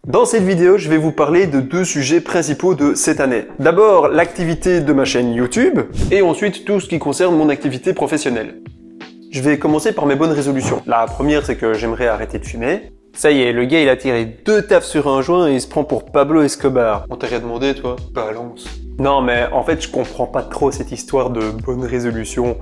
Dans cette vidéo, je vais vous parler de deux sujets principaux de cette année. D'abord, l'activité de ma chaîne YouTube, et ensuite tout ce qui concerne mon activité professionnelle. Je vais commencer par mes bonnes résolutions. La première, c'est que j'aimerais arrêter de fumer. Ça y est, le gars il a tiré 2 tafs sur un joint et il se prend pour Pablo Escobar. On t'a rien demandé toi? Balance. Non mais en fait je comprends pas trop cette histoire de bonnes résolutions.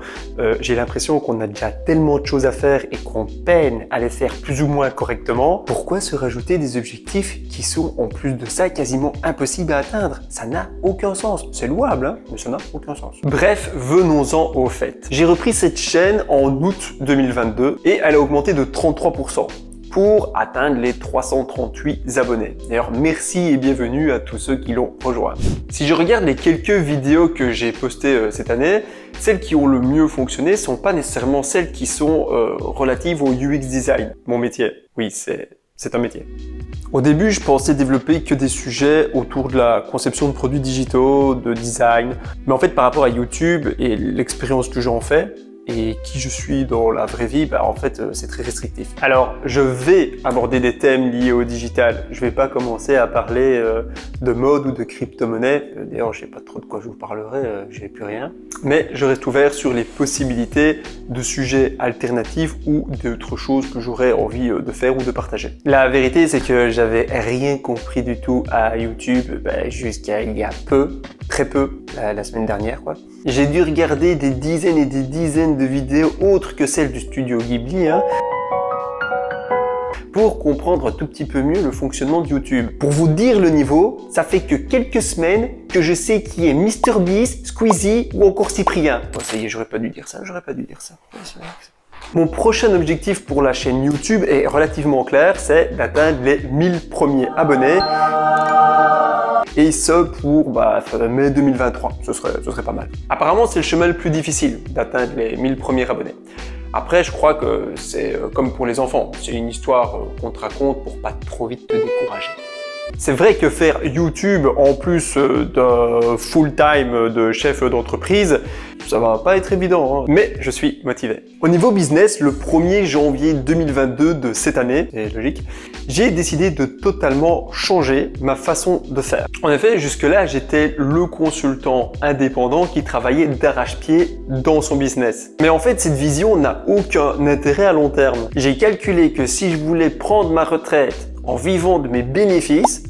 J'ai l'impression qu'on a déjà tellement de choses à faire et qu'on peine à les faire plus ou moins correctement. Pourquoi se rajouter des objectifs qui sont en plus de ça quasiment impossibles à atteindre? Ça n'a aucun sens. C'est louable hein, mais ça n'a aucun sens. Bref, venons-en au fait. J'ai repris cette chaîne en août 2022 et elle a augmenté de 33%. Pour atteindre les 338 abonnés. D'ailleurs, merci et bienvenue à tous ceux qui l'ont rejoint. Si je regarde les quelques vidéos que j'ai postées cette année, celles qui ont le mieux fonctionné sont pas nécessairement celles qui sont relatives au UX design, mon métier. Oui, c'est un métier. Au début, je pensais développer que des sujets autour de la conception de produits digitaux, de design, mais en fait, par rapport à YouTube et l'expérience que j'en fais, et qui je suis dans la vraie vie, bah en fait c'est très restrictif. Alors je vais aborder des thèmes liés au digital. Je vais pas commencer à parler de mode ou de crypto-monnaie. D'ailleurs je sais pas trop de quoi je vous parlerai, j'ai plus rien. Mais je reste ouvert sur les possibilités de sujets alternatifs ou d'autres choses que j'aurais envie de faire ou de partager. La vérité c'est que j'avais rien compris du tout à YouTube jusqu'à il y a très peu, la semaine dernière quoi. J'ai dû regarder des dizaines et des dizaines de vidéos autres que celles du studio Ghibli pour comprendre un tout petit peu mieux le fonctionnement de YouTube. Pour vous dire le niveau, ça fait que quelques semaines que je sais qui est MrBeast, Squeezie ou encore Cyprien. Oh, ça y est, j'aurais pas dû dire ça. Mon prochain objectif pour la chaîne YouTube est relativement clair, c'est d'atteindre les 1000 premiers abonnés. Et ce pour mai 2023, ce serait pas mal. Apparemment, c'est le chemin le plus difficile d'atteindre les 1000 premiers abonnés. Après, je crois que c'est comme pour les enfants, c'est une histoire qu'on te raconte pour pas trop vite te décourager. C'est vrai que faire YouTube en plus d'un full-time de chef d'entreprise, ça va pas être évident, hein. Mais je suis motivé. Au niveau business, le 1er janvier 2022 de cette année, c'est logique, j'ai décidé de totalement changer ma façon de faire. En effet, jusque-là, j'étais le consultant indépendant qui travaillait d'arrache-pied dans son business. Mais en fait, cette vision n'a aucun intérêt à long terme. J'ai calculé que si je voulais prendre ma retraite en vivant de mes bénéfices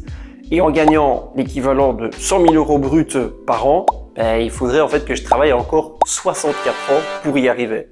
et en gagnant l'équivalent de 100 000 € bruts par an, il faudrait en fait que je travaille encore 64 ans pour y arriver.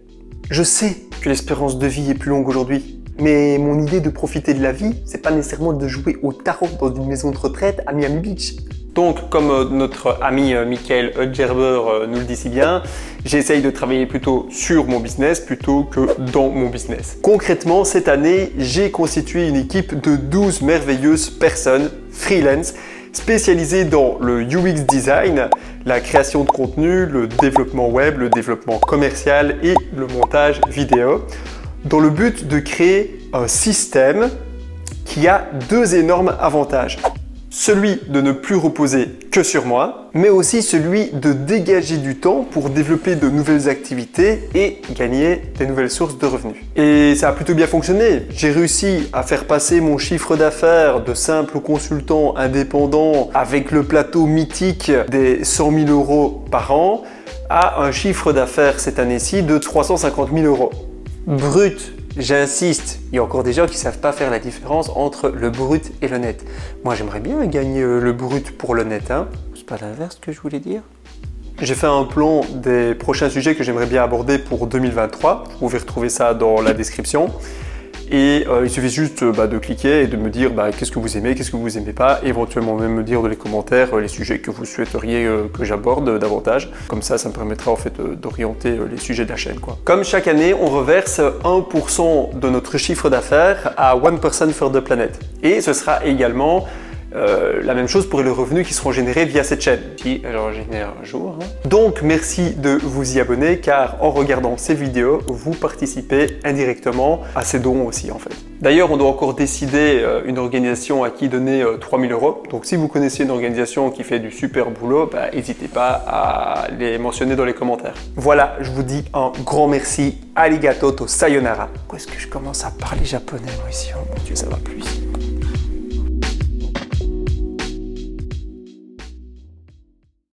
Je sais que l'espérance de vie est plus longue aujourd'hui, mais mon idée de profiter de la vie, c'est pas nécessairement de jouer au tarot dans une maison de retraite à Miami Beach. Donc, comme notre ami Michael Gerber nous le dit si bien, j'essaye de travailler plutôt sur mon business plutôt que dans mon business. Concrètement, cette année, j'ai constitué une équipe de 12 merveilleuses personnes freelance spécialisées dans le UX design, la création de contenu, le développement web, le développement commercial et le montage vidéo, dans le but de créer un système qui a 2 énormes avantages. Celui de ne plus reposer que sur moi, mais aussi celui de dégager du temps pour développer de nouvelles activités et gagner des nouvelles sources de revenus. Et ça a plutôt bien fonctionné. J'ai réussi à faire passer mon chiffre d'affaires de simple consultant indépendant avec le plateau mythique des 100 000 € par an à un chiffre d'affaires cette année-ci de 350 000 € brut. J'insiste, il y a encore des gens qui ne savent pas faire la différence entre le brut et le net. Moi, j'aimerais bien gagner le brut pour le net, hein. C'est pas l'inverse que je voulais dire. J'ai fait un plan des prochains sujets que j'aimerais bien aborder pour 2023. Vous pouvez retrouver ça dans la description. Et il suffit juste de cliquer et de me dire qu'est-ce que vous aimez, qu'est-ce que vous aimez pas, éventuellement même me dire dans les commentaires les sujets que vous souhaiteriez que j'aborde davantage. Comme ça, ça me permettra en fait d'orienter les sujets de la chaîne, quoi. Comme chaque année, on reverse 1% de notre chiffre d'affaires à One Person for the Planet. Et ce sera également la même chose pour les revenus qui seront générés via cette chaîne, qui j'en génère un jour. Donc merci de vous y abonner car en regardant ces vidéos, vous participez indirectement à ces dons aussi en fait. D'ailleurs, on doit encore décider une organisation à qui donner 3 000 €. Donc si vous connaissez une organisation qui fait du super boulot, n'hésitez pas à les mentionner dans les commentaires. Voilà, je vous dis un grand merci. Arigato to sayonara. Pourquoi est-ce que je commence à parler japonais moi ici? Oh mon Dieu, ça va plus.